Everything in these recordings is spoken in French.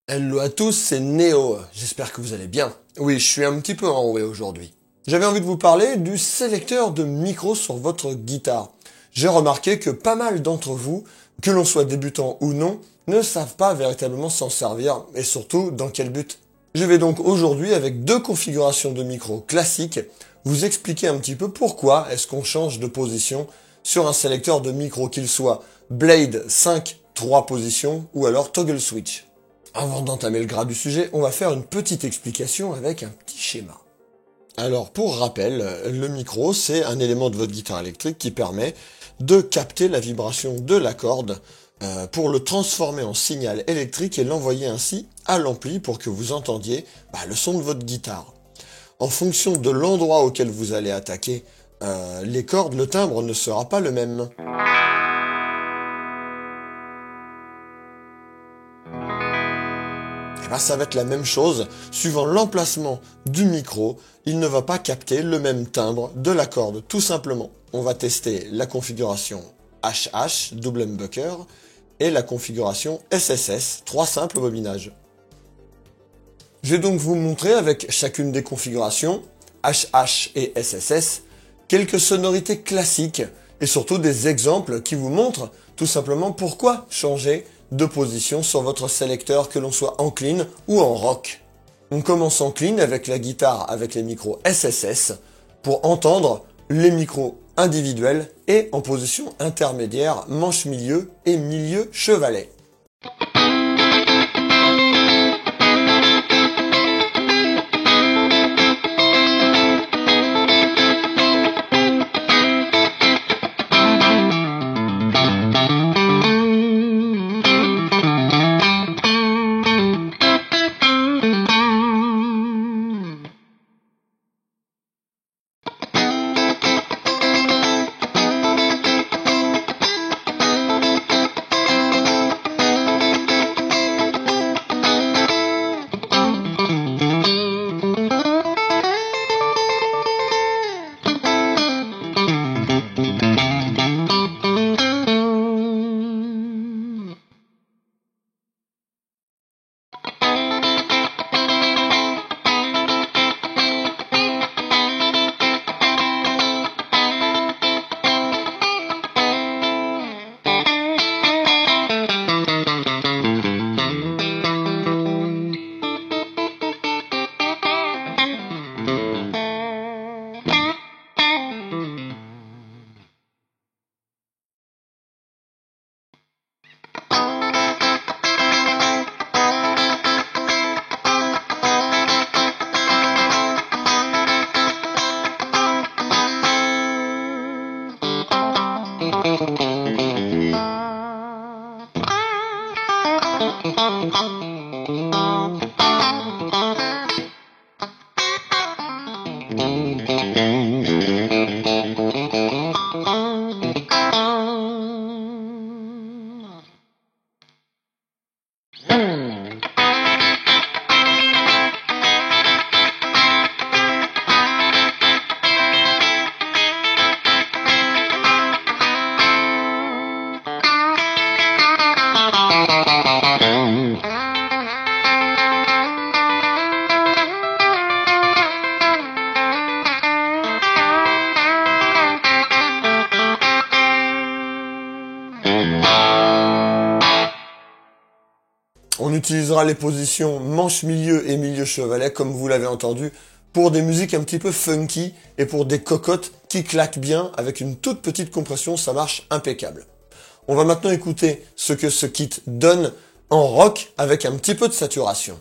Hello à tous, c'est Néo. J'espère que vous allez bien. Oui, je suis un petit peu enroué aujourd'hui. J'avais envie de vous parler du sélecteur de micro sur votre guitare. J'ai remarqué que pas mal d'entre vous, que l'on soit débutant ou non, ne savent pas véritablement s'en servir et surtout dans quel but. Je vais donc aujourd'hui, avec deux configurations de micro classiques, vous expliquer un petit peu pourquoi est-ce qu'on change de position sur un sélecteur de micro, qu'il soit Blade 5, 3 positions ou alors Toggle Switch. Avant d'entamer le gras du sujet, on va faire une petite explication avec un petit schéma. Alors, pour rappel, le micro, c'est un élément de votre guitare électrique qui permet de capter la vibration de la corde pour le transformer en signal électrique et l'envoyer ainsi à l'ampli pour que vous entendiez le son de votre guitare. En fonction de l'endroit auquel vous allez attaquer les cordes, le timbre ne sera pas le même. Ça va être la même chose, suivant l'emplacement du micro, il ne va pas capter le même timbre de la corde, tout simplement. On va tester la configuration HH, double humbucker, et la configuration SSS, 3 simples bobinages. Je vais donc vous montrer avec chacune des configurations, HH et SSS, quelques sonorités classiques, et surtout des exemples qui vous montrent tout simplement pourquoi changer de position sur votre sélecteur, que l'on soit en clean ou en rock. On commence en clean avec la guitare avec les micros SSS pour entendre les micros individuels et en position intermédiaire manche milieu et milieu chevalet. On utilisera les positions manche milieu et milieu chevalet, comme vous l'avez entendu, pour des musiques un petit peu funky et pour des cocottes qui claquent bien avec une toute petite compression, ça marche impeccable. On va maintenant écouter ce que ce kit donne en rock avec un petit peu de saturation.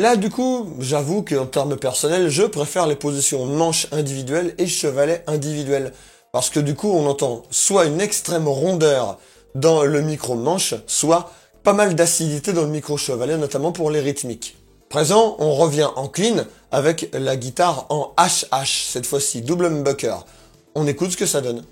Là, du coup, j'avoue qu'en termes personnels, je préfère les positions manche individuelle et chevalet individuel. Parce que du coup, on entend soit une extrême rondeur dans le micro manche, soit pas mal d'acidité dans le micro chevalet, notamment pour les rythmiques. Présent, on revient en clean avec la guitare en HH, cette fois-ci double humbucker. On écoute ce que ça donne.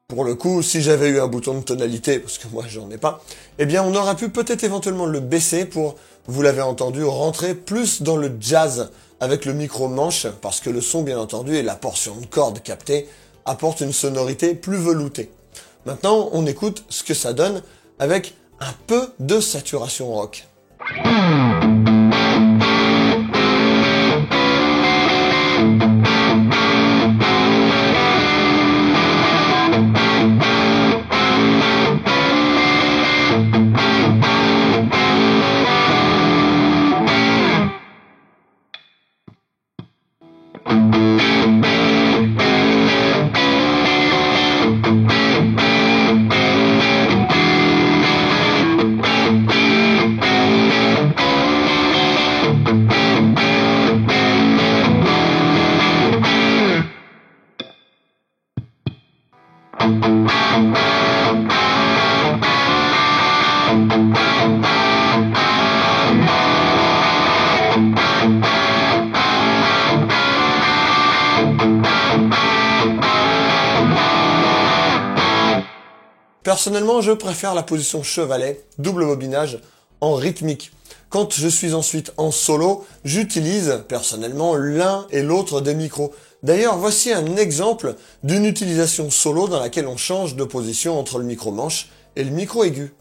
Pour le coup, si j'avais eu un bouton de tonalité, parce que moi j'en ai pas, eh bien on aurait pu peut-être éventuellement le baisser pour, vous l'avez entendu, rentrer plus dans le jazz avec le micro manche, parce que le son bien entendu et la portion de cordes captée apportent une sonorité plus veloutée. Maintenant, on écoute ce que ça donne avec un peu de saturation rock. Personnellement, je préfère la position chevalet, double bobinage, en rythmique. Quand je suis ensuite en solo, j'utilise personnellement l'un et l'autre des micros. D'ailleurs, voici un exemple d'une utilisation solo dans laquelle on change de position entre le micro manche et le micro aigu.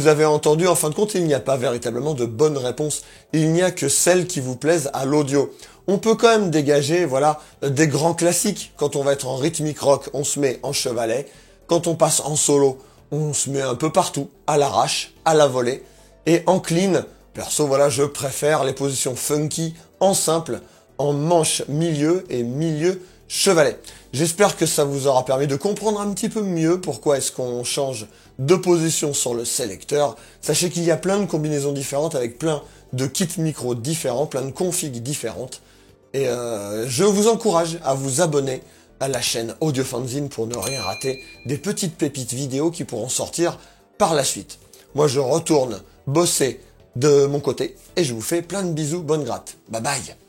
vous avez entendu, en fin de compte, il n'y a pas véritablement de bonne réponse. Il n'y a que celles qui vous plaisent à l'audio. On peut quand même dégager, voilà, des grands classiques. Quand on va être en rythmique rock, on se met en chevalet. Quand on passe en solo, on se met un peu partout, à l'arrache, à la volée. Et en clean, perso, voilà, je préfère les positions funky, en simple, en manche milieu et milieu chevalet. J'espère que ça vous aura permis de comprendre un petit peu mieux pourquoi est-ce qu'on change de position sur le sélecteur. Sachez qu'il y a plein de combinaisons différentes avec plein de kits micro différents, plein de configs différentes. Et je vous encourage à vous abonner à la chaîne Audiofanzine pour ne rien rater des petites pépites vidéo qui pourront sortir par la suite. Moi, je retourne bosser de mon côté et je vous fais plein de bisous, bonne gratte. Bye bye.